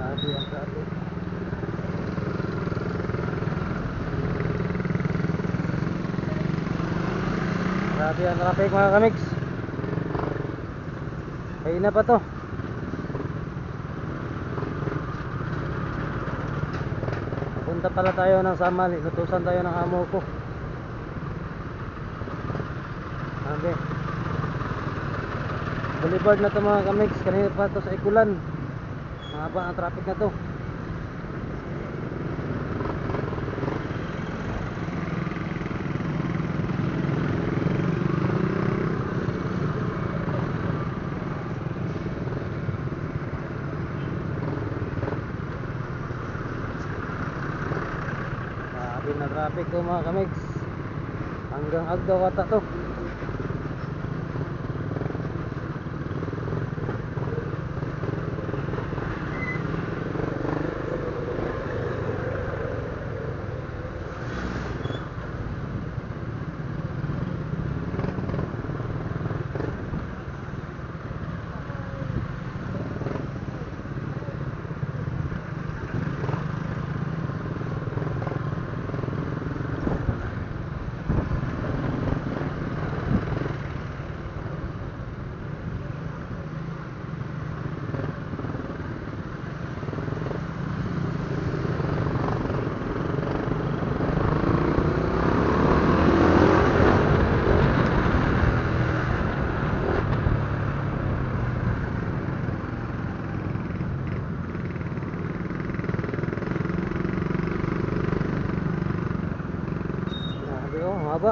Grabe ang traffic. Grabe ang traffic mga kamiks. Ayun na pa to. Punta pala tayo ng Samal. Inutusan tayo ng amo ko. Sabi Boulevard na to mga kamiks. Kanina pa to sa Ikulan. Mahaba ang traffic na to. Grabe na traffic to mga kamiks. Hanggang Agdaw ata to. Haba.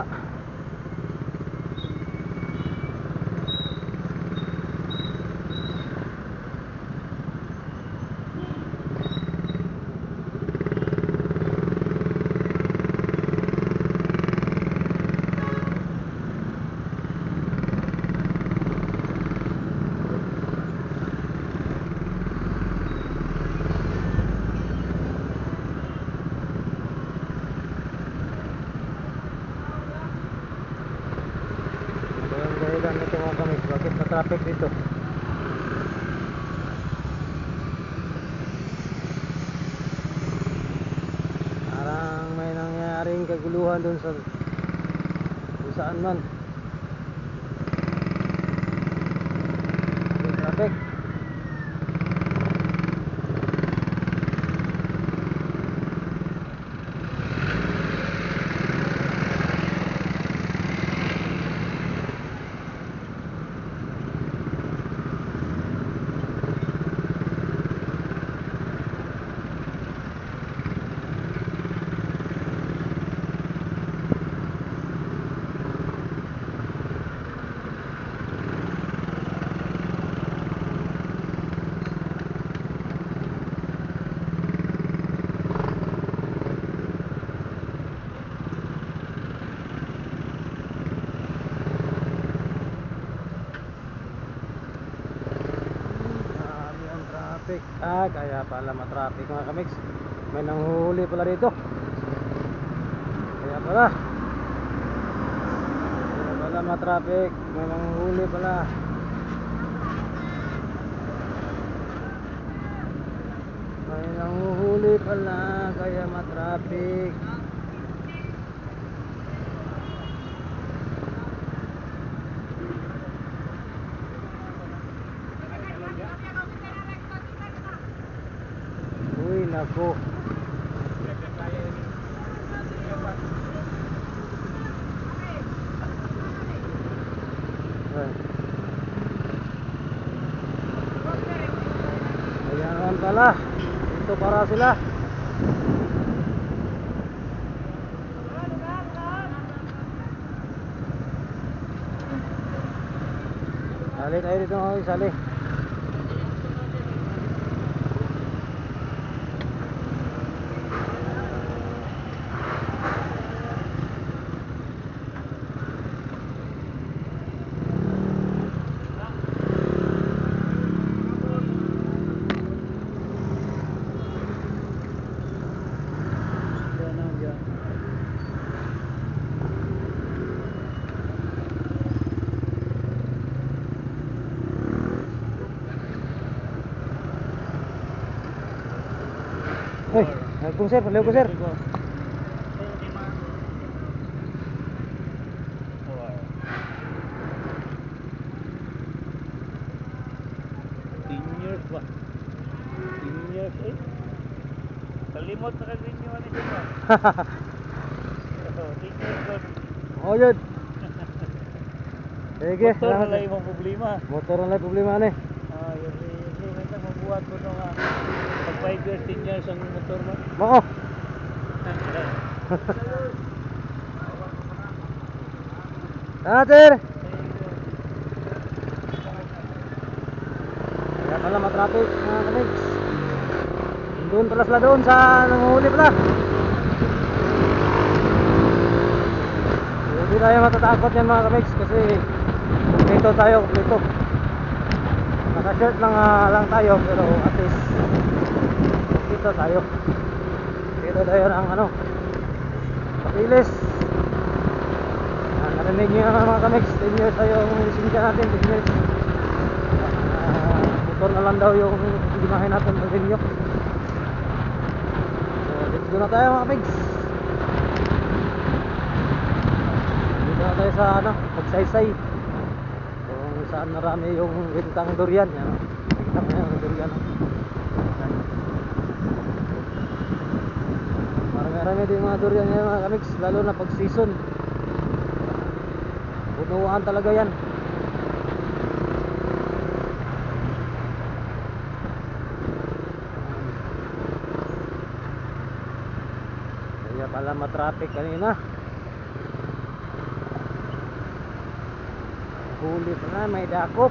Dahilan nito mga kamiks, bakit na traffic dito? Parang may nangyaring kaguluhan dun saan man. Traffic. Kaya pala matraffic mga kamiks. May nanghuhuli pala dito. Kaya pala matraffic. May nanghuhuli pala. May nanghuhuli pala. Kaya matraffic. Nako. Ayan pala. Dito para sila. Sali tayo dito mga sali. Uy, kung sir, palayo ko sir. Years ba? 10 years eh. Kalimot na kag-renew ni siya ba? 10 years ba? Oh yun. Sige, Motor na lang yung problema. motor na lang problema ni. Yung may mabuhat ko nga pag 5 years, 10 years ang motor mo. Mao. Sir. Kaya pala matraffic mga kamigs. Doon pala sila doon sa nanguhuli pala. Hindi tayo matatakot yan mga kamigs kasi kumpleto tayo, kumpleto. Naka-shirt lang tayo pero at least kumpleto tayo. Kumpleto tayo ng papilis. Narinig nyo naman mga kamigs, 10 years tayo ang lisensya natin, 10 years. Motor na lang daw yung gimahin natin ng renew. So let's go na tayo mga kamigs. Dito na tayo sa pagsaysay kung saan marami yung wintang durian. Kita mo yung durian. Marami din mga durian yan mga kamigs, lalo na pag season. Punuan talaga yan. Kaya pala matraffic kanina. Huli pa na, may dakop.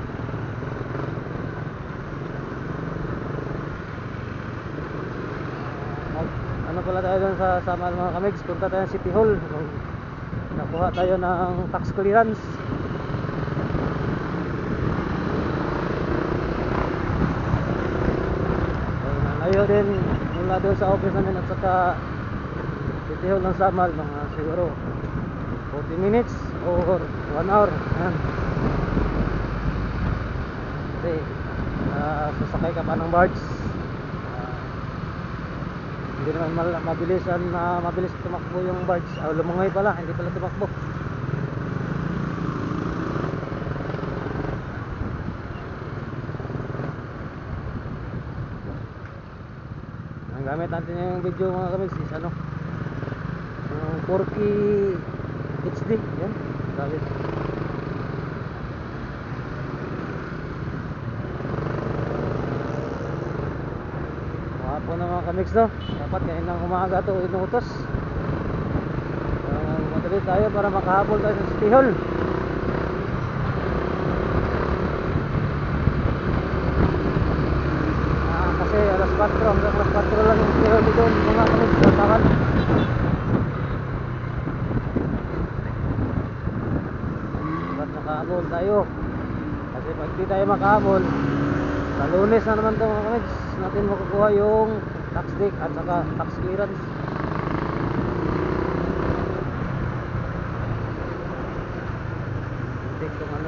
Ano pala tayo doon sa Samal mga kamigs, punta tayo sa City Hall. Nakuha tayo ng tax clearance. Nalayo din mula doon sa office namin at saka City Hall ng Samal, mga siguro 40 minutes or 1 hour. Ayan. Kasi sasakay ka pa ng barge. Hindi naman mabilis tumakbo yung barge. Lumangoy pala, hindi pala tumakbo. Ang gamit natin yung video mga kamigs is yung 4K HD. Yan, gamit. Hapon na mga kamigs no. Dapat kaninang umaga ito inutos. Matuloy tayo para makahabol tayo sa City Hall. Kasi alas 4 hanggang alas 4 lang yung City Hall dito mga kamigs sa Samal. Dapat makahabol tayo. Kasi pag di tayo makahabol, sa Lunes na naman ito mga kamigs natin makukuha yung tax deck at saka tax clearance.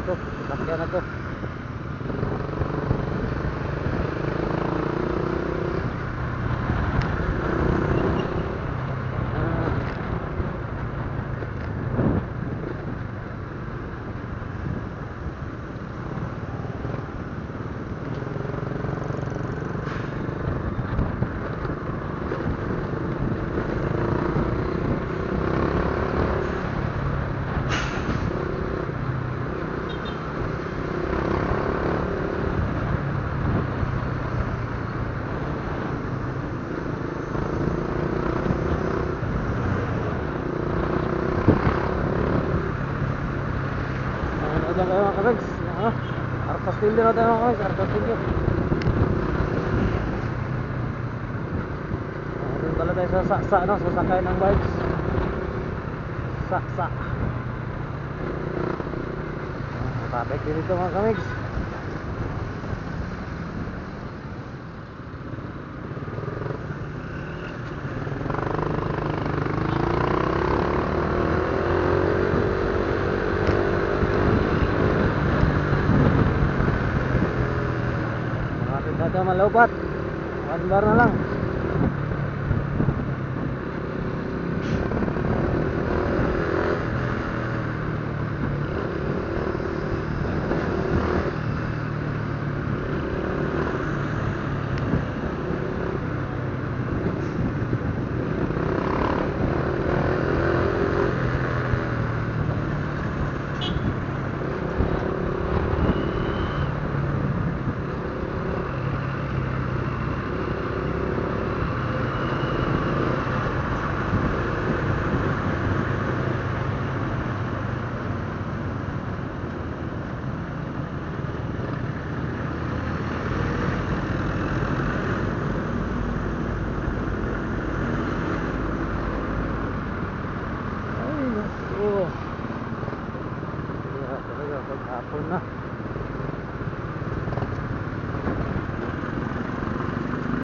Itong sakyan na to. Diyan kayo mga kamigs. Arcos Studio na tayo mga kamigs. Arcos Studio. Doon pala tayo sa Saksa, sasakay ng bikes. Saksa. Traffic din ito mga kamigs. Malaubat, 1 bar na lang.